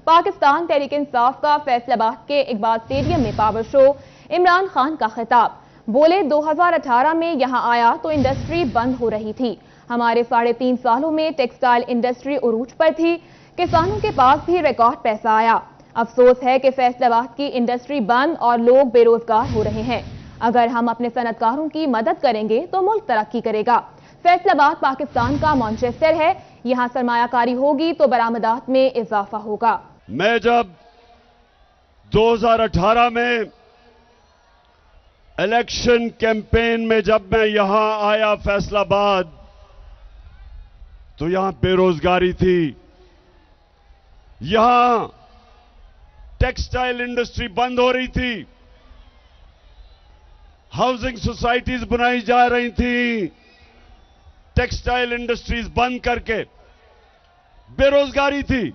پاکستان تحریک انصاف کا فیصل آباد کے اقبال اسٹیڈیم میں پاور شو، عمران خان کا خطاب۔ بولے 2018 میں یہاں آیا تو انڈسٹری بند ہو رہی تھی، ہمارے 3.5 سالوں میں ٹیکسٹائل انڈسٹری عروج پر تھی، کسانوں کے پاس بھی ریکارڈ پیسہ آیا۔ افسوس ہے کہ فیصل آباد کی انڈسٹری بند اور لوگ بے روزگار ہو رہے ہیں۔ اگر ہم اپنے صنعتکاروں کی مدد کریں گے تو ملک ترقی کرے گا۔ فیصل آباد پاکستان کا مانچسٹر ہے، یہاں سرمایہ کاری ہوگی تو برآمدات میں اضافہ ہوگا۔ میں جب 2018 میں الیکشن کیمپین میں جب میں یہاں آیا فیصل آباد تو یہاں بے روزگاری تھی، یہاں ٹیکسٹائل انڈسٹری بند ہو رہی تھی، ہاؤسنگ سوسائٹیز بنائی جا رہی تھیں، ٹیکسٹائل انڈسٹریز بند کر کے بے روزگاری تھی۔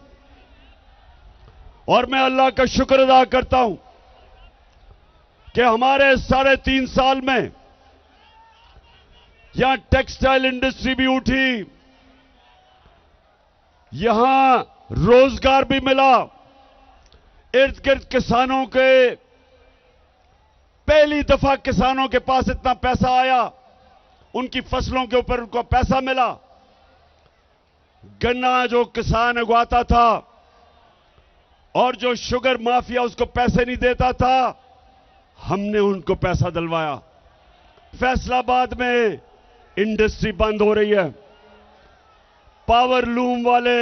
اور میں اللہ کا شکر ادا کرتا ہوں کہ ہمارے 3.5 سال میں یہاں ٹیکسٹائل انڈسٹری بھی اٹھی، یہاں روزگار بھی ملا، ارد گرد کسانوں کے پہلی دفعہ کسانوں کے پاس اتنا پیسہ آیا، ان کی فصلوں کے اوپر ان کو پیسہ ملا۔ گنا جو کسان اگواتا تھا اور جو شوگر مافیا اس کو پیسے نہیں دیتا تھا، ہم نے ان کو پیسہ دلوایا۔ فیصل آباد میں انڈسٹری بند ہو رہی ہے، پاور لوم والے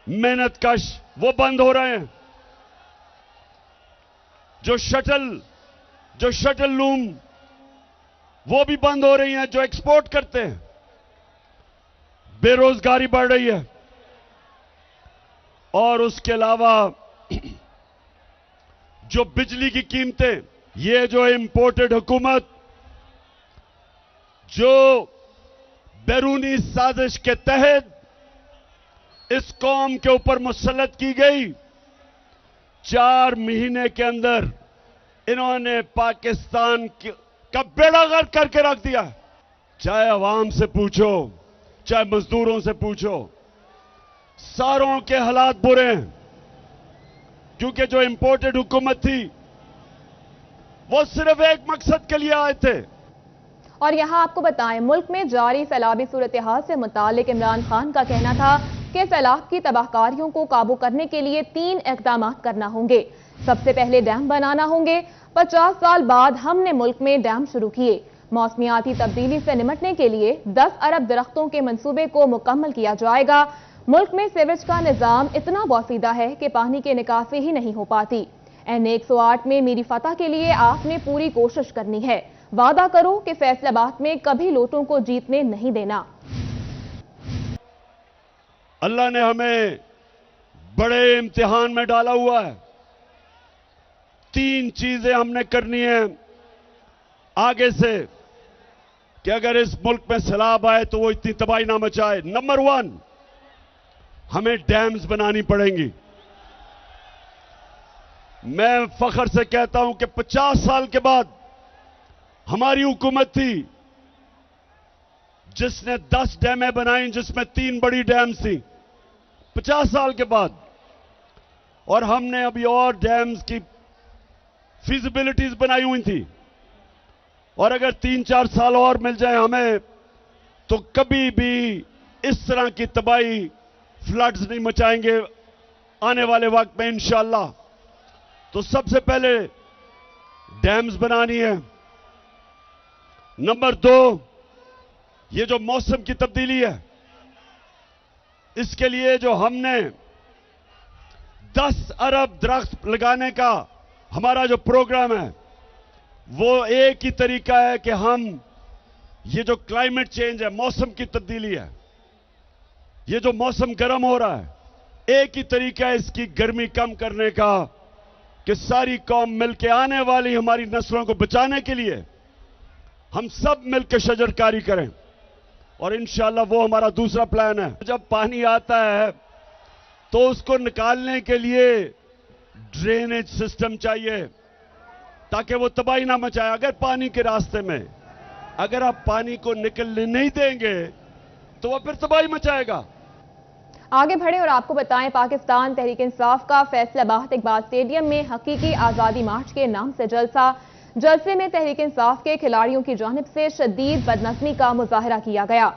محنت کش وہ بند ہو رہے ہیں، جو شٹل لوم وہ بھی بند ہو رہی ہیں، جو ایکسپورٹ کرتے ہیں۔ بے روزگاری بڑھ رہی ہے، اور اس کے علاوہ جو بجلی کی قیمتیں، یہ جو امپورٹڈ حکومت جو بیرونی سازش کے تحت اس قوم کے اوپر مسلط کی گئی، 4 مہینے کے اندر انہوں نے پاکستان کا بیڑا غرق کر کے رکھ دیا۔ چاہے عوام سے پوچھو، چاہے مزدوروں سے پوچھو، ساروں کے حالات برے ہیں، کیونکہ جو امپورٹڈ حکومت تھی وہ صرف ایک مقصد کے لیے آئے تھے۔ اور یہاں آپ کو بتائیں، ملک میں جاری سیلابی صورتحال سے متعلق عمران خان کا کہنا تھا کہ سیلاب کی تباہ کاریوں کو قابو کرنے کے لیے 3 اقدامات کرنا ہوں گے۔ سب سے پہلے ڈیم بنانا ہوں گے۔ 50 سال بعد ہم نے ملک میں ڈیم شروع کیے۔ موسمیاتی تبدیلی سے نمٹنے کے لیے 10 ارب درختوں کے منصوبے کو مکمل کیا جائے گا۔ ملک میں سیویج کا نظام اتنا بوسیدہ ہے کہ پانی کی نکاسی ہی نہیں ہو پاتی۔ این 108 میں میری فتح کے لیے آپ نے پوری کوشش کرنی ہے۔ وعدہ کرو کہ فیصل آباد میں کبھی لوٹوں کو جیتنے نہیں دینا۔ اللہ نے ہمیں بڑے امتحان میں ڈالا ہوا ہے۔ 3 چیزیں ہم نے کرنی ہیں آگے سے کہ اگر اس ملک میں سیلاب آئے تو وہ اتنی تباہی نہ مچائے۔ نمبر 1، ہمیں ڈیمز بنانی پڑیں گی۔ میں فخر سے کہتا ہوں کہ 50 سال کے بعد ہماری حکومت تھی جس نے 10 ڈیمیں بنائیں، جس میں 3 بڑی ڈیمز تھیں 50 سال کے بعد، اور ہم نے ابھی اور ڈیمز کی فیزیبلٹیز بنائی ہوئی تھی، اور اگر 3-4 سال اور مل جائیں ہمیں تو کبھی بھی اس طرح کی تباہی، فلڈز نہیں مچائیں گے آنے والے وقت میں انشاءاللہ۔ تو سب سے پہلے ڈیمز بنانی ہے۔ نمبر 2، یہ جو موسم کی تبدیلی ہے، اس کے لیے جو ہم نے 10 ارب درخت لگانے کا ہمارا جو پروگرام ہے، وہ ایک ہی طریقہ ہے کہ ہم یہ جو کلائمیٹ چینج ہے، موسم کی تبدیلی ہے، یہ جو موسم گرم ہو رہا ہے، ایک ہی طریقہ ہے اس کی گرمی کم کرنے کا کہ ساری قوم مل کے آنے والی ہماری نسلوں کو بچانے کے لیے ہم سب مل کے شجرکاری کریں، اور انشاءاللہ وہ ہمارا دوسرا پلان ہے۔ جب پانی آتا ہے تو اس کو نکالنے کے لیے ڈرینیج سسٹم چاہیے تاکہ وہ تباہی نہ مچائے۔ اگر پانی کے راستے میں اگر آپ پانی کو نکلنے نہیں دیں گے تو وہ پھر تباہی مچائے گا۔ آگے بڑھیں اور آپ کو بتائیں پاکستان تحریک انصاف کا فیصل آباد اقبال اسٹیڈیم میں حقیقی آزادی مارچ کے نام سے جلسے میں تحریک انصاف کے کھلاڑیوں کی جانب سے شدید بدنظمی کا مظاہرہ کیا گیا۔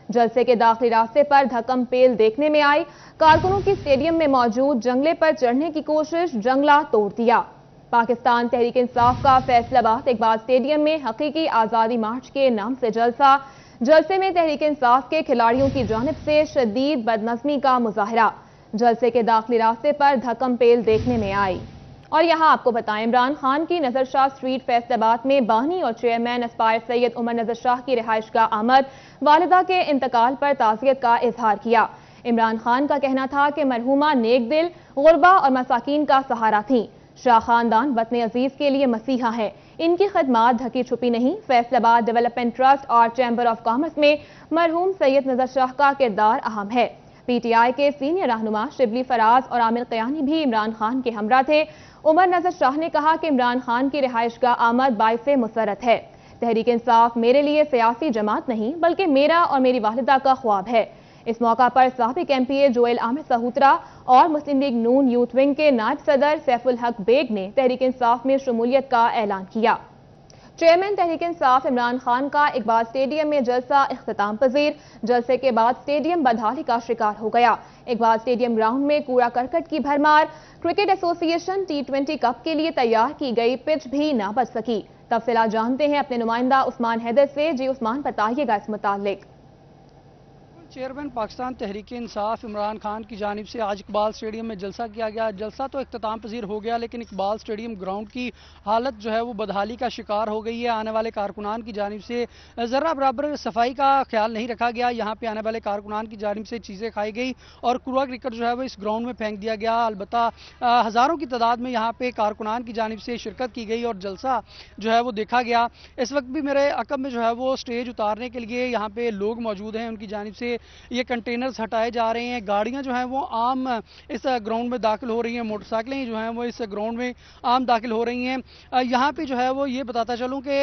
جلسے کے داخلی راستے پر دھکم پیل دیکھنے میں آئی، کارکنوں کی اسٹیڈیم میں موجود جنگلے پر چڑھنے کی کوشش، جنگلہ توڑ دیا۔ پاکستان تحریک انصاف کا فیصل آباد اقبال اسٹیڈیم میں حقیقی آزادی مارچ کے نام سے جلسے میں تحریک انصاف کے کھلاڑیوں کی جانب سے شدید بدنظمی کا مظاہرہ، جلسے کے داخلی راستے پر دھکم پیل دیکھنے میں آئی۔ اور یہاں آپ کو بتائیں عمران خان کی نظر شاہ اسٹریٹ فیصل آباد میں بانی اور چیئرمین اسپائر سید عمر نظر شاہ کی رہائش گاہ آمد، والدہ کے انتقال پر تعزیت کا اظہار کیا۔ عمران خان کا کہنا تھا کہ مرحومہ نیک دل، غربا اور مساکین کا سہارا تھیں۔ شاہ خاندان وطن عزیز کے لیے مسیحا ہے، ان کی خدمات ڈھکی چھپی نہیں۔ فیصل آباد ڈیولپمنٹ ٹرسٹ اور چیمبر آف کامرس میں مرحوم سید نظر شاہ کا کردار اہم ہے۔ پی ٹی آئی کے سینئر رہنما شبلی فراز اور عامر قیانی بھی عمران خان کے ہمراہ تھے۔ عمر نظر شاہ نے کہا کہ عمران خان کی رہائش گاہ آمد باعث مسرت ہے۔ تحریک انصاف میرے لیے سیاسی جماعت نہیں بلکہ میرا اور میری والدہ کا خواب ہے۔ اس موقع پر سابق ایم پی اے جوئل احمد سہوترا اور مسلم لیگ نون یوتھ ونگ کے نائب صدر سیف الحق بیگ نے تحریک انصاف میں شمولیت کا اعلان کیا۔ چیئرمین تحریک انصاف عمران خان کا اقبال اسٹیڈیم میں جلسہ اختتام پذیر، جلسے کے بعد اسٹیڈیم بدحالی کا شکار ہو گیا۔ اقبال اسٹیڈیم گراؤنڈ میں کوڑا کرکٹ کی بھرمار، کرکٹ ایسوسی ایشن T20 کپ کے لیے تیار کی گئی پچ بھی نہ بچ سکی۔ تفصیلات جانتے ہیں اپنے نمائندہ عثمان حیدر سے۔ جی عثمان، بتائیے گا اس متعلق۔ چیئرمین پاکستان تحریک انصاف عمران خان کی جانب سے آج اقبال اسٹیڈیم میں جلسہ کیا گیا۔ جلسہ تو اختتام پذیر ہو گیا لیکن اقبال اسٹیڈیم گراؤنڈ کی حالت جو ہے وہ بدحالی کا شکار ہو گئی ہے۔ آنے والے کارکنان کی جانب سے ذرہ برابر صفائی کا خیال نہیں رکھا گیا۔ یہاں پہ آنے والے کارکنان کی جانب سے چیزیں کھائی گئی اور کوڑا کرکٹ جو ہے وہ اس گراؤنڈ میں پھینک دیا گیا۔ البتہ ہزاروں کی تعداد میں یہاں پہ کارکنان کی جانب سے شرکت کی گئی اور جلسہ جو ہے وہ دیکھا گیا۔ اس وقت بھی میرے عقب میں جو ہے وہ اسٹیج اتارنے کے لیے یہاں پہ لوگ موجود ہیں، ان کی جانب سے یہ کنٹینرز ہٹائے جا رہے ہیں۔ گاڑیاں جو ہیں وہ عام اس گراؤنڈ میں داخل ہو رہی ہیں، موٹر سائیکلیں جو ہیں وہ اس گراؤنڈ میں عام داخل ہو رہی ہیں۔ یہاں پہ جو ہے وہ یہ بتاتا چلوں کہ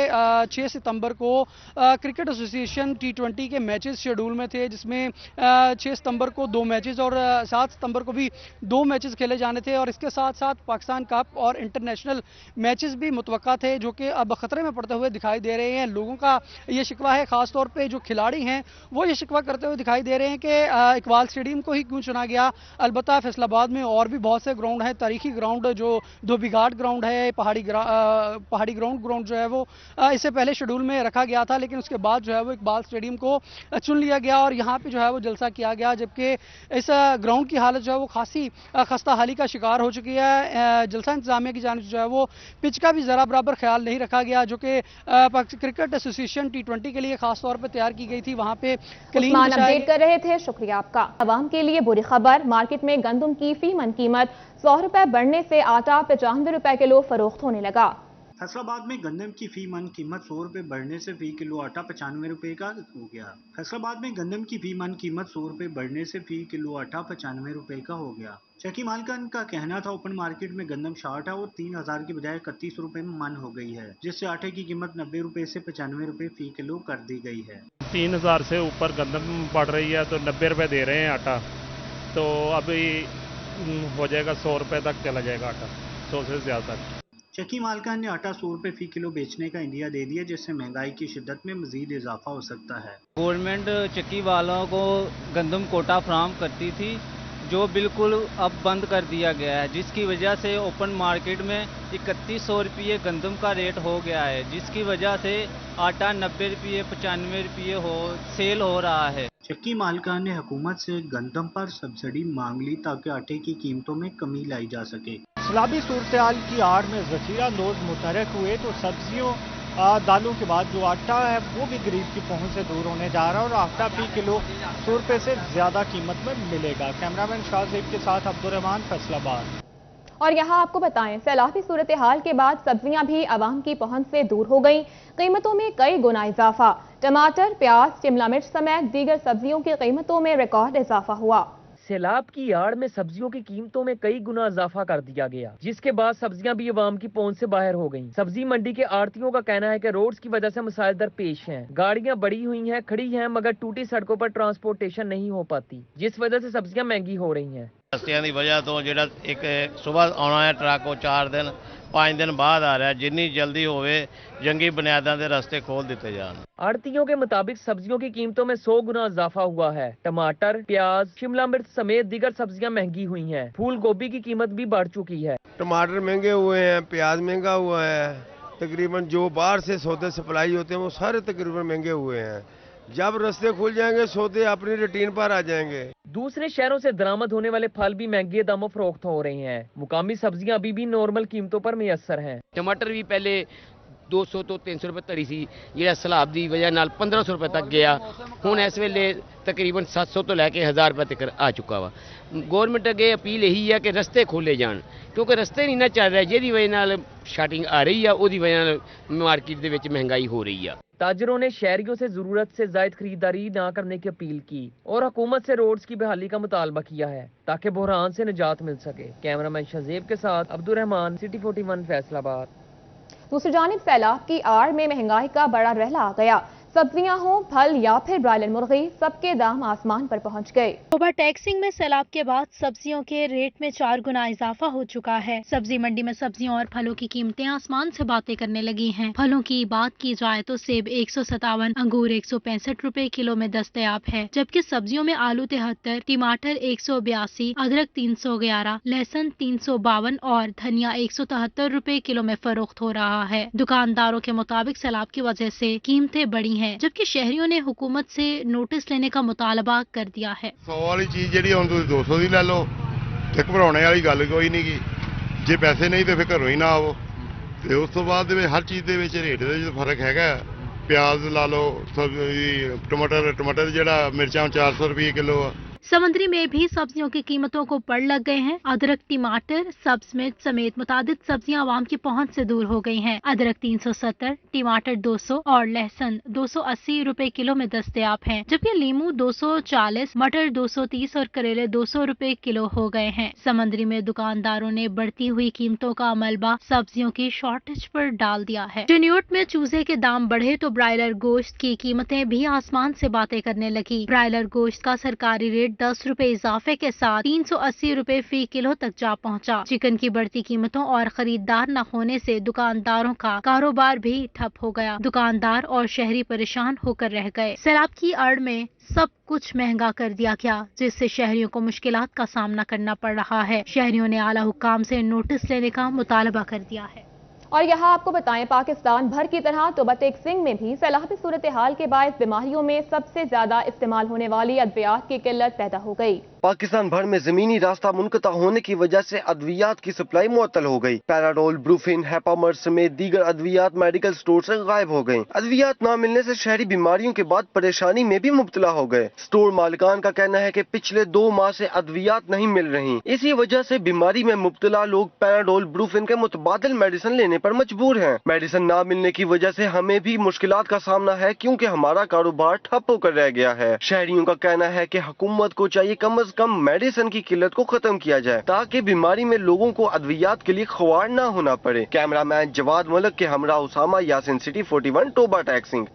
6 ستمبر کو کرکٹ ایسوسی ایشن T20 کے میچز شیڈول میں تھے، جس میں 6 ستمبر کو 2 میچز اور 7 ستمبر کو بھی 2 میچز کھیلے جانے تھے، اور اس کے ساتھ ساتھ پاکستان کپ اور انٹرنیشنل میچز بھی متوقع تھے جو کہ اب خطرے میں پڑتے ہوئے دکھائی دے رہے ہیں۔ لوگوں کا یہ شکوہ ہے، خاص طور پہ جو کھلاڑی ہیں وہ یہ شکوہ کرتے ہوئے دکھائی دے رہے ہیں کہ اقبال اسٹیڈیم کو ہی کیوں چنا گیا۔ البتہ فیصل آباد میں اور بھی بہت سے گراؤنڈ ہیں، تاریخی گراؤنڈ جو دھوبی گھاٹ گراؤنڈ ہے، پہاڑی گراؤنڈ جو ہے وہ اس سے پہلے شیڈول میں رکھا گیا تھا، لیکن اس کے بعد جو ہے وہ اقبال اسٹیڈیم کو چن لیا گیا اور یہاں پہ جو ہے وہ جلسہ کیا گیا، جبکہ اس گراؤنڈ کی حالت جو ہے وہ خاصی خستہ حالی کا شکار ہو چکی ہے۔ جلسہ انتظامیہ کی جانب سے جو ہے وہ پچ کا بھی ذرا برابر خیال نہیں رکھا گیا، جو کہ کرکٹ ایسوسی ایشن T20 کے لیے خاص طور پہ تیار کی گئی تھی، وہاں پہ کلین اپڈیٹ کر رہے تھے، شکریہ آپ کا۔ عوام کے لیے بری خبر، مارکیٹ میں گندم کی فی من قیمت 100 روپے بڑھنے سے آٹا 95 روپے کلو فروخت ہونے لگا۔ فیصل آباد میں گندم کی فی من قیمت 100 روپے بڑھنے سے فی کلو آٹا 95 روپے کا ہو گیا۔ فیصل آباد میں گندم کی فی من قیمت 100 روپے بڑھنے سے فی کلو آٹا 95 روپے کا ہو گیا۔ چکی مالکان کا کہنا تھا اوپن مارکیٹ میں گندم شارٹ ہے اور 3000 کی بجائے 31 روپے میں من ہو گئی ہے، جس سے آٹے کی قیمت 90 روپے سے 95 روپے فی کلو کر دی گئی ہے۔ 3000 سے اوپر گندم پڑ رہی ہے تو 90 روپے دے رہے ہیں آٹا، تو ابھی ہو جائے گا 100 روپے تک چلا جائے گا آٹا، 100 سے زیادہ تک۔ چکی مالکان نے آٹا 100 روپے فی کلو بیچنے کا عندیہ دے دیا، جس سے مہنگائی کی شدت میں مزید اضافہ ہو سکتا ہے۔ گورنمنٹ چکی والوں کو گندم کوٹا فراہم کرتی تھی، جو بالکل اب بند کر دیا گیا ہے، جس کی وجہ سے اوپن مارکیٹ میں 3100 روپے گندم کا ریٹ ہو گیا ہے، جس کی وجہ سے آٹا 90 روپے 95 روپے سیل ہو رہا ہے۔ چکی مالکان نے حکومت سے گندم پر سبسڈی مانگ لی تاکہ آٹے کی قیمتوں میں کمی لائی جا سکے۔ سیلابی صورتحال کی آڑ میں ذخیرہ اندوز متحرک ہوئے تو سبزیوں دالوں کے بعد جو آٹا ہے وہ بھی غریب کی پہنچ سے دور ہونے جا رہا ہے، اور آٹا فی کلو 100 روپے سے زیادہ قیمت میں ملے گا۔ کیمرامین شاہ زیب کے ساتھ عبدالرحمان، فیصل آباد۔ اور یہاں آپ کو بتائیں سیلابی صورتحال کے بعد سبزیاں بھی عوام کی پہنچ سے دور ہو گئیں، قیمتوں میں کئی گنا اضافہ، ٹماٹر، پیاز، شملہ مرچ سمیت دیگر سبزیوں کی قیمتوں میں ریکارڈ اضافہ ہوا۔ सैलाब की आड़ में सब्जियों की कीमतों में कई गुना इजाफा कर दिया गया, जिसके बाद सब्जियां भी अवाम की पहुंच से बाहर हो गईं। सब्जी मंडी के आड़तियों का कहना है कि रोड्स की वजह से मसाइल दरपेश हैं। गाड़ियां बड़ी हुई हैं, खड़ी हैं, मगर टूटी सड़कों पर ट्रांसपोर्टेशन नहीं हो पाती, जिस वजह से सब्जियां महंगी हो रही हैं। ਰਸਤਿਆਂ ਦੀ ਵਜ੍ਹਾ ਤੋਂ ਜਿਹੜਾ ਇੱਕ ਸਵੇਰ ਆਉਣਾ ਹੈ ਟਰੱਕ ਉਹ 4 ਦਿਨ 5 ਦਿਨ ਬਾਅਦ ਆ ਰਿਹਾ, ਜਿੰਨੀ ਜਲਦੀ ਹੋਵੇ ਜੰਗੀ ਬੁਨਿਆਦਾਂ ਦੇ ਰਸਤੇ खोल ਦਿੱਤੇ ਜਾਣ। आड़तियों के मुताबिक सब्जियों की कीमतों में 100 गुना इजाफा हुआ है। टमाटर, प्याज, शिमला मिर्च समेत दीगर सब्जियां महंगी हुई हैं। फूल गोभी की कीमत भी बढ़ चुकी है। टमाटर महंगे हुए हैं, प्याज महंगा हुआ है, तकरीबन जो बाहर से सौदे सप्लाई होते हैं वो सारे तकरीबन महंगे हुए हैं। जब रास्ते खुल जाएंगे सौदे अपनी रूटीन पर आ जाएंगे। दूसरे शहरों से दरामद होने वाले फल भी महंगे दामों फरोख्त हो रहे हैं। मुकामी सब्जियां अभी भी नॉर्मल कीमतों पर मुयस्सर हैं। टमाटर भी पहले 200 ਤੋਂ 300 ਰੁਪਏ ਧੜੀ ਸੀ, ਜਿਹੜਾ ਸਲਾਬ ਦੀ ਵਜ੍ਹਾ ਨਾਲ 1500 ਰੁਪਏ ਤੱਕ ਗਿਆ। ਹੁਣ ਇਸ ਵੇਲੇ ਤਕਰੀਬਨ 700 ਤੋਂ ਲੈ ਕੇ 1000 ਰੁਪਏ ਤੱਕ ਆ ਚੁੱਕਾ ਵਾ। ਗਵਰਨਮੈਂਟ ਅੱਗੇ ਅਪੀਲ ਇਹੀ ਹੈ ਕਿ ਰਸਤੇ ਖੋਲੇ ਜਾਣ, ਕਿਉਂਕਿ ਰਸਤੇ ਨਹੀਂ ਨਾ ਚੱਲ ਰਹੇ, ਜਿਹਦੀ ਵਜ੍ਹਾ ਨਾਲ ਸ਼ਾਰਟਿੰਗ ਆ ਰਹੀ ਆ, ਉਹਦੀ ਵਜ੍ਹਾ ਨਾਲ ਮਾਰਕੀਟ ਦੇ ਵਿੱਚ ਮਹਿੰਗਾਈ ਹੋ ਰਹੀ ਆ। ताजरों ने शहरियों से जरूरत से जायद खरीदारी न करने की अपील की और हुकूमत से रोड्स की बहाली का मुतालबा किया है ताकि बहरान से निजात मिल सके। कैमरामैन शजीब के साथ अब्दुर्रहमान, सिटी 41 फैसलाबाद। दूसरी जानिब सैलाब की आड़ में महंगाई का बड़ा रहला आ गया। सब्जियां हों, फल या फिर ब्रायलर मुर्गी, सबके दाम आसमान पर पहुंच गए। ओवर टैक्सिंग में सैलाब के बाद सब्जियों के रेट में 4 गुना इजाफा हो चुका है। सब्जी मंडी में सब्जियों और फलों की कीमतें आसमान से बातें करने लगी हैं। फलों की बात की जाए तो सेब 157, अंगूर 165 रुपए किलो में दस्तयाब है, जबकि सब्जियों में आलू 73, टमाटर 182, अदरक 311, लहसुन 352 और धनिया 173 रुपए किलो में फरोख्त हो रहा है। दुकानदारों के मुताबिक सैलाब की वजह से कीमतें बढ़ी हैं, जबकि शहरियों ने हुकूमत से नोटिस लेने का मुतालबा कर दिया है। 100 वाली चीज ਜਿਹੜੀ ਹੁਣ ਤੁਸੀਂ 200 ਦੀ ਲੈ ਲਓ ਤੇ ਘਬਰਾਉਣੇ ਵਾਲੀ ਗੱਲ ਕੋਈ ਨਹੀਂ ਗੀ। ਜੇ ਪੈਸੇ ਨਹੀਂ ਤੇ ਫਿਰ ਘਰੋਂ ਹੀ ਨਾ ਆਵੋ। ਤੇ ਉਸ ਤੋਂ ਬਾਅਦ ਦੇ ਵਿੱਚ ਹਰ ਚੀਜ਼ ਦੇ ਵਿੱਚ ਰੇਟ ਦੇ ਵਿੱਚ ਫਰਕ ਹੈਗਾ। ਪਿਆਜ਼ ਲਾ ਲਓ, ਟਮਾਟਰ ਜਿਹੜਾ ਮਿਰਚਾਂ 400 ਰੁਪਏ किलो ਆ। समंदरी में भी सब्जियों की कीमतों को पड़ लग गए हैं। अदरक, टमाटर, सब्ज मिर्च समेत मुतादिद सब्जियां आवाम की पहुंच से दूर हो गई हैं। अदरक 370, टमाटर 200 और लहसुन 280 रुपए किलो में दस्तयाब हैं, जबकि लीमू 240, मटर 230 और करेले 200 रुपए किलो हो गए हैं। समंदरी में दुकानदारों ने बढ़ती हुई कीमतों का मलबा सब्जियों की शॉर्टेज पर डाल दिया है। चिन्यूट में चूजे के दाम बढ़े तो ब्रायलर गोश्त की कीमतें भी आसमान से बातें करने लगी। ब्रायलर गोश्त का सरकारी रेट 10 रुपए इजाफे के साथ 380 रुपए फी किलो तक जा पहुंचा। चिकन की बढ़ती कीमतों और खरीदार न होने से दुकानदारों का कारोबार भी ठप हो गया। दुकानदार और शहरी परेशान होकर रह गए। सैलाब की आड़ में सब कुछ महंगा कर दिया गया, जिससे शहरियों को मुश्किलात का सामना करना पड़ रहा है। शहरियों ने आला हुक्काम से नोटिस लेने का मुतालबा कर दिया है। और यहाँ आपको बताएं, पाकिस्तान भर की तरह तोबतेक सिंह में भी सैलाबी सूरत हाल के बायस बीमारियों में सबसे ज्यादा इस्तेमाल होने वाली अद्वियात की किल्लत पैदा हो गई। पाकिस्तान भर में जमीनी रास्ता मुनक़ता होने की वजह से अद्वियात की सप्लाई मुअत्तल हो गई। पैराडोल, ब्रूफिन, हैपामर समेत दीगर अद्वियात मेडिकल स्टोर से गायब हो गयी। अद्वियात न मिलने से शहरी बीमारियों के बाद परेशानी में भी मुब्तला हो गए। स्टोर मालिकान का कहना है कि पिछले 2 माह से अद्वियात नहीं मिल रही। इसी वजह से बीमारी में मुब्तला लोग पैराडोल, ब्रूफिन के मुतबादिल मेडिसिन लेने पर मजबूर हैं। मेडिसिन न मिलने की वजह से हमें भी मुश्किलात का सामना है, क्योंकि हमारा कारोबार ठप होकर रह गया है। शहरियों का कहना है कि हुकूमत को चाहिए कम कम मेडिसिन की किल्लत को खत्म किया जाए, ताकि बीमारी में लोगों को अद्वियात के लिए ख्वार न होना पड़े। कैमरामैन जवाद मलक के हमरा उसामा, यासिन, सिटी 41 टोबा टैक्सिंग।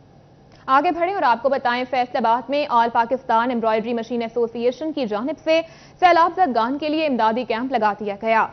आगे बढ़े और आपको बताएं, फैसलाबाद में all Pakistan embroidery machine association की जानिब से सैलाब ज़दगान के लिए इमदादी कैंप लगा दिया गया।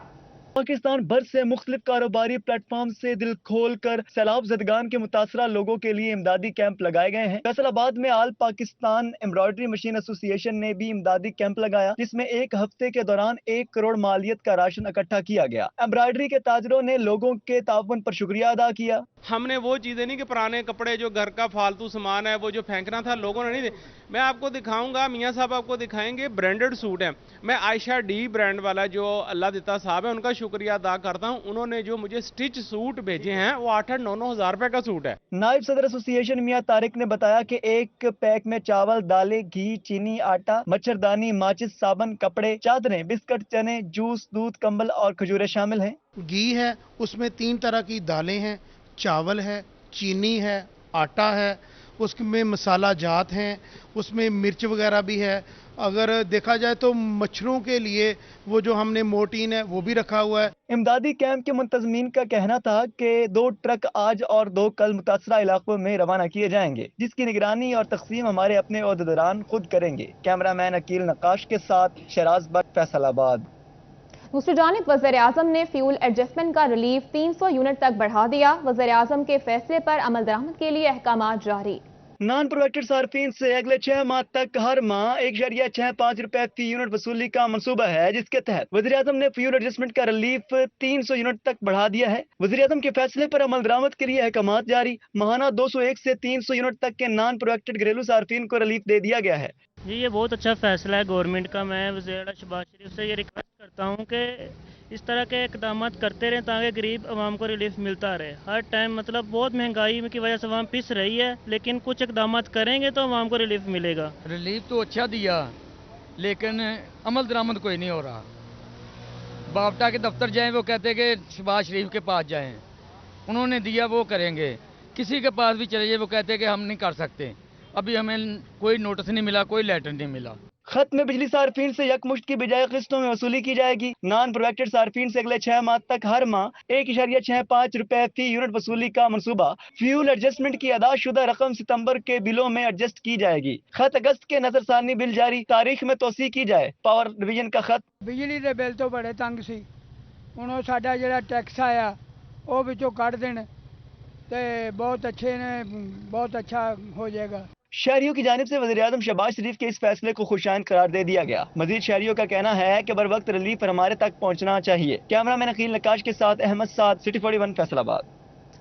पाकिस्तान भर से मुख्तलिफ कारोबारी प्लेटफॉर्म से दिल खोल कर सैलाब ज़दगान के मुतासरा लोगों के लिए इमदादी कैंप लगाए गए हैं। फैसलाबाद में all Pakistan embroidery machine association ने भी इमदादी कैंप लगाया, जिसमें 1 हफ्ते के दौरान 1 करोड़ मालियत का राशन इकट्ठा किया गया। एम्ब्रॉयडरी के ताजरों ने लोगों के ताउन पर शुक्रिया अदा किया। हमने वो चीजें नहीं कि पुराने कपड़े जो घर का फालतू सामान है वो जो फेंकना था, लोगों ने नहीं। मैं आपको दिखाऊंगा, मियाँ साहब आपको दिखाएंगे ब्रांडेड सूट है। मैं आयशा डी ब्रांड वाला जो अल्लाह दिता साहब है उनका शुक्रिया अदा करता हूं। उन्होंने जो मुझे स्टिच सूट भेजे हैं वो 8-9 हज़ार रुपए का सूट है। नायब सदर एसोसिएशन मियां तारिक ने बताया कि एक पैक में चावल, दालें, घी, चीनी, आटा, मच्छरदानी, माचिस, साबुन, कपड़े, चादरें, बिस्कुट, चने, जूस, दूध, कंबल और खजूरें शामिल हैं। घी है, उसमें 3 तरह की दालें हैं, चावल है, चीनी है, आटा है उसमें मसाला जात हैं, उसमें मिर्च वगैरह भी है। अगर देखा जाए तो मच्छरों के लिए वो जो हमने मोर्टीन है वो भी रखा हुआ है। इमदादी कैंप के मुंतजमीन का कहना था कि 2 ट्रक आज और 2 कल मुतासरा इलाकों में रवाना किए जाएंगे, जिसकी निगरानी और तकसीम हमारे अपने ओहदेदारान खुद करेंगे। कैमरामैन अकील नक्काश के साथ शराज भट्ट, फैसलाबाद। दूसरी जानिब वज़ीर-ए-आज़म ने फ्यूल एडजस्टमेंट का रिलीफ 300 यूनिट तक बढ़ा दिया। वज़ीर-ए-आज़म के फैसले पर अमल दरामद के लिए अहकामात जारी। नॉन प्रोटेक्टेड सार्फिन से अगले 6 माह तक हर माह 1.65 रुपए फी यूनिट वसूली का मंसूबा है, जिसके तहत वज़ीर-ए-आज़म ने फ्यूल एडजस्टमेंट का रिलीफ 300 यूनिट तक बढ़ा दिया है। वज़ीर-ए-आज़म के फैसले पर अमल दरामद के लिए अहकामात जारी। माहाना 201 से 300 यूनिट तक के नॉन प्रोटेक्टेड घरेलू सार्फिन को रिलीफ दे दिया गया है। जी, ये बहुत अच्छा फैसला है गवर्नमेंट का। मैं वज़ीर शहबाज शरीफ से ये रिक्वेस्ट करता हूँ कि इस तरह के इकदाम करते रहें ताकि गरीब आवाम को रिलीफ मिलता रहे। हर टाइम मतलब बहुत महंगाई की वजह से आवाम पिस रही है, लेकिन कुछ इकदाम करेंगे तो आवाम को रिलीफ मिलेगा। रिलीफ तो अच्छा दिया, लेकिन अमल दरामद कोई नहीं हो रहा। बावटा के दफ्तर जाएं, वो कहते कि शहबाज शरीफ के पास जाएं, उन्होंने दिया वो करेंगे। किसी के पास भी चले जाए, वो कहते कि हम नहीं कर सकते। अभी हमें कोई नोटिस नहीं मिला, कोई लेटर नहीं मिला। खत में बिजली सार्फिन से यकमुश्त की बजाय किस्तों में वसूली की जाएगी। नॉन प्रोटेक्टेड सार्फिन से अगले 6 माह तक हर माह 1.65 रुपए फी यूनिट वसूली का मंसूबा। फ्यूल एडजस्टमेंट की अदाशुदा रकम सितंबर के बिलों में एडजस्ट की जाएगी। खत अगस्त के नजरसानी बिल जारी, तारीख में तोसी की जाए। पावर डिवीजन का खत। बिजली के बिल तो बड़े तंग सी, हुण साडा जिहड़ा टैक्स आया वो विचों कट देण ते बहुत अच्छे ने, बहुत अच्छा हो जाएगा। शहरियों की जानिब से वज़ीर-ए-आज़म शहबाज शरीफ के इस फैसले को खुशाइन करार दे दिया गया। मजीद शहरियों का कहना है कि बर वक्त रिलीफ हमारे तक पहुंचना चाहिए। कैमरामैन अकील नक्काश के साथ अहमद साद, सिटी 41 फैसलाबाद।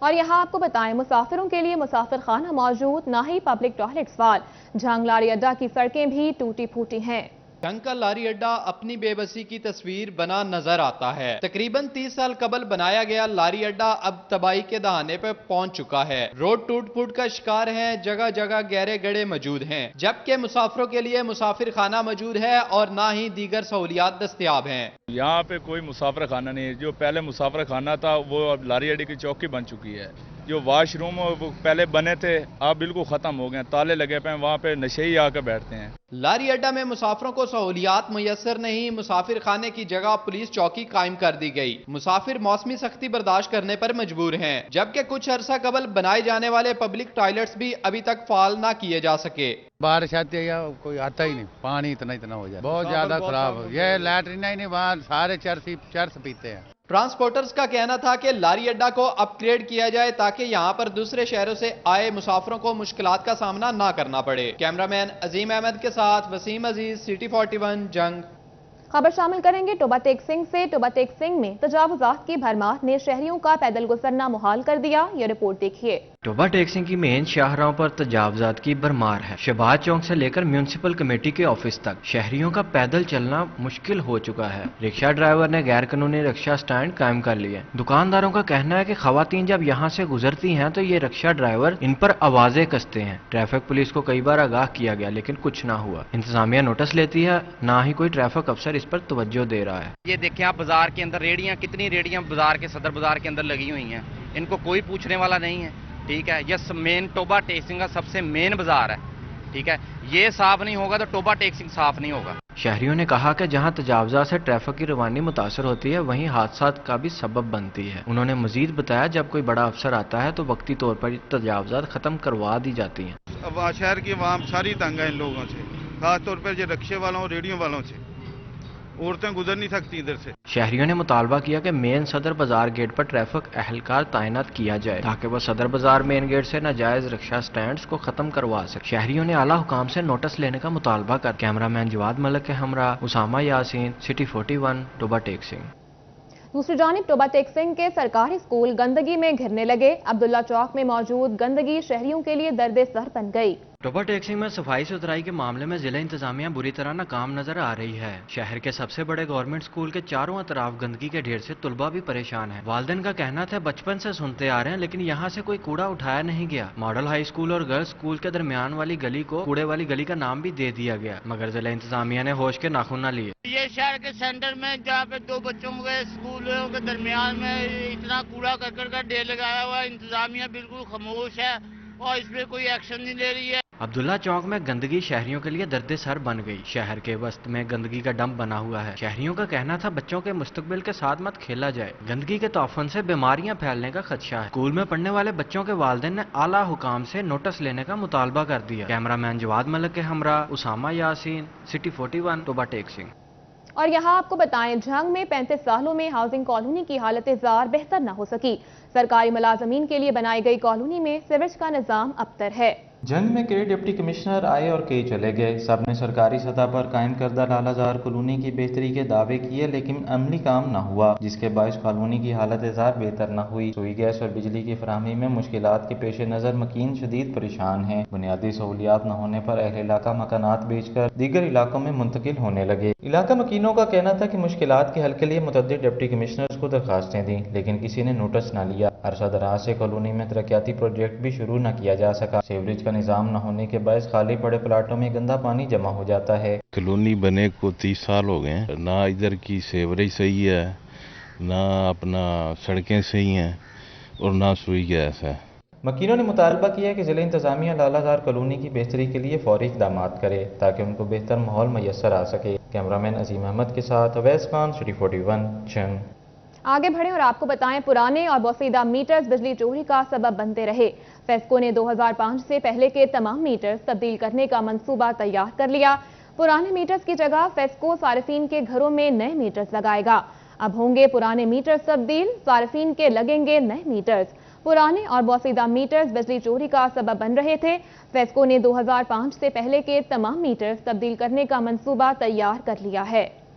और यहाँ आपको बताएं, मुसाफिरों के लिए मुसाफिर खाना मौजूद, ना ही पब्लिक टॉयलेट्स वाल। जंग लारी अड्डा की सड़कें भी टूटी फूटी हैं। जंग का लारी अड्डा अपनी बेबसी की तस्वीर बना नजर आता है। तकरीबन 30 साल कबल बनाया गया लारी अड्डा अब तबाही के दहाने पर पहुंच चुका है। रोड टूट फूट का शिकार है, जगह जगह गहरे गड्ढे मौजूद हैं, जबकि मुसाफिरों के लिए मुसाफिर खाना मौजूद है और ना ही दीगर सहूलियात दस्तयाब हैं। यहाँ पे कोई मुसाफिर खाना नहीं है। जो पहले मुसाफिर खाना था वो अब लारी अड्डे की चौकी बन चुकी है। जो वाशरूम वो पहले बने थे अब बिल्कुल खत्म हो गए, ताले लगे पे, वहाँ पे नशेई आकर बैठते हैं। लारी अड्डा में मुसाफिरों को सहूलियात मुयस्सर नहीं, मुसाफिर खाने की जगह पुलिस चौकी कायम कर दी गई। मुसाफिर मौसमी सख्ती बर्दाश्त करने पर मजबूर हैं, जबकि कुछ अरसा कबल बनाए जाने वाले पब्लिक टॉयलेट्स भी अभी तक फाल ना किए जा सके। बारिश आती है या कोई आता ही नहीं, पानी इतना हो जाए, बहुत ज्यादा खराब। ये लैटरीन ही नहीं, वहाँ सारे चर्च पीते हैं। ट्रांसपोर्टर्स का कहना था कि लारी अड्डा को अपग्रेड किया जाए ताकि यहां पर दूसरे शहरों से आए मुसाफिरों को मुश्किलात का सामना ना करना पड़े। कैमरामैन अजीम अहमद के साथ वसीम अजीज, सिटी 41 जंग। खबर शामिल करेंगे टोबा टेक सिंह से। टोबा टेक सिंह में तजावुजात की भरमार ने शहरियों का पैदल गुजरना मुहाल कर दिया। ये रिपोर्ट देखिए। टोबा टेक सिंह की मेन शाहराहों पर तजावुजात की भरमार है। शहबाज चौक से लेकर म्यूनिसिपल कमेटी के ऑफिस तक शहरियों का पैदल चलना मुश्किल हो चुका है। रिक्शा ड्राइवर ने गैर कानूनी रिक्शा स्टैंड कायम कर लिए। दुकानदारों का कहना है कि खवातीन जब यहाँ से गुजरती हैं तो ये रिक्शा ड्राइवर इन पर आवाजें कसते हैं। ट्रैफिक पुलिस को कई बार आगाह किया गया लेकिन कुछ ना हुआ। इंतजामिया नोटिस लेती है, ना ही कोई ट्रैफिक अफसर इस पर तवज्जो दे रहा है। ये देखें आप बाजार के अंदर रेडियां, कितनी रेडियां बाजार के सदर बाजार के अंदर लगी हुई हैं, इनको कोई पूछने वाला नहीं है। ठीक है, ये मेन टोबा टेक सिंह का सबसे मेन बाजार है। ठीक है, ये साफ नहीं होगा तो टोबा टेक सिंह साफ नहीं होगा। शहरियों ने कहा कि जहां तजावजा से ट्रैफिक की रवानी मुतासर होती है वहीं हादसा का भी सबब बनती है। उन्होंने मजीद बताया जब कोई बड़ा अफसर आता है तो वक्ती तौर पर तजावजात खत्म करवा दी जाती हैं। शहर की आवाम सारी तंग है इन लोगों से, खास तौर पर जो रिक्शे वालों और रेडियो वालों से। औरतें गुजर नहीं सकती इधर से। शहरियों ने मुतालबा किया कि मेन सदर बाजार गेट पर ट्रैफिक अहलकार तैनात किया जाए ताकि वह सदर बाजार मेन गेट से नाजायज रिक्शा स्टैंड्स को खत्म करवा सके। शहरियों ने आला हुकाम से नोटिस लेने का मुतालबा कर। कैमरामैन जवाद मलिक के हमरा उसामा यासीन, सिटी 41 टोबा टेक सिंह। दूसरी जानिब टोबा टेक सिंह के सरकारी स्कूल गंदगी में घिरने लगे। अब्दुल्ला चौक में मौजूद गंदगी शहरियों के लिए दर्द सर बन गई। टोबा टेक सिंह में सफाई सुथराई के मामले में जिला इंतजामिया बुरी तरह नाकाम नजर आ रही है। शहर के सबसे बड़े गवर्नमेंट स्कूल के चारों अतराफ गंदगी के ढेर से तुलबा भी परेशान है। वालिदैन का कहना था बचपन से सुनते आ रहे हैं लेकिन यहाँ से कोई कूड़ा उठाया नहीं गया। मॉडल हाई स्कूल और गर्ल्स स्कूल के दरमियान वाली गली को कूड़े वाली गली का नाम भी दे दिया गया, मगर जिला इंतजामिया ने होश के नाखून न लिए। ये शहर के सेंटर में जहाँ पे दो बच्चों के स्कूलों के दरमियान में इतना कूड़ा करकट का ढेर लगाया हुआ है, इंतजामिया बिल्कुल खामोश है। और इस पे कोई एक्शन नहीं ले रही है। अब्दुल्ला चौक में गंदगी शहरियों के लिए दर्द सर बन गई। शहर के वस्त में गंदगी का डंप बना हुआ है। शहरियों का कहना था बच्चों के मुस्तकबिल के साथ मत खेला जाए, गंदगी के तोफन से बीमारियां फैलने का खदशा है। स्कूल में पढ़ने वाले बच्चों के वालिदैन ने आला हुकाम से नोटिस लेने का मुतालबा कर दिया। कैमरामैन जवाद मलिक के हमरा उसामा यासीन, सिटी 41, तोबा टेक सिंह। और यहाँ आपको बताएं, झंग में 35 सालों में हाउसिंग कॉलोनी की हालत ज़ार बेहतर न हो सकी। सरकारी मुलाजमीन के लिए बनाई गई कॉलोनी में सीवरेज का निज़ाम अबतर है। जंग में कई डिप्टी कमिश्नर आए और कई चले गए। सब ने सरकारी सतह पर कायम करदा लालाजार कॉलोनी की बेहतरी के दावे किए, लेकिन अमली काम न हुआ, जिसके बायस कॉलोनी की हालत ज़ार बेहतर न हुई। सुई गैस और बिजली की फराहमी में मुश्किलात के पेश नज़र मकीन शदीद परेशान हैं। बुनियादी सहूलियात न होने पर अहल इलाका मकानात बेचकर दीगर इलाकों में मुंतकिल होने लगे। इलाका मकीनों का कहना था कि मुश्किलात के हल के लिए मुतअद्दिद डिप्टी कमिश्नर्स को दरखास्तें दी, लेकिन किसी ने नोटिस न लिया। अरसा दराज से कॉलोनी में तरक्याती प्रोजेक्ट भी शुरू न किया जा सका। सीवरेज का निज़ाम न होने के बायस खाली पड़े प्लाटों में गंदा पानी जमा हो जाता है। कॉलोनी बने को 30 साल हो गए, ना इधर की सीवरेज सही है, ना अपना सड़कें सही हैं और ना सुई गैस है। मकीनों ने मुतालबा किया कि जिला इंतजामिया लालाजार कॉलोनी की बेहतरी के लिए फौरी इक़दामात करे ताकि उनको बेहतर माहौल मैसर आ सके। कैमरामैन अजीम अहमद के साथ अवैस खान, सिटी 41, जंग। आगे बढ़े और आपको बताएं, पुराने और बोसीदा मीटर्स बिजली चोरी का सबब बनते रहे। फेस्को ने 2005 से पहले के तमाम मीटर्स तब्दील करने का मंसूबा तैयार कर लिया। पुराने मीटर्स की जगह फेस्को सार्फिन के घरों में नए मीटर्स लगाएगा। अब होंगे पुराने मीटर्स तब्दील, सार्फिन के लगेंगे नए मीटर्स। पुराने और बोसीदा मीटर्स बिजली चोरी का सबब बन रहे थे। फेस्को ने 2005 से पहले के तमाम मीटर्स तब्दील करने का मंसूबा तैयार कर लिया है।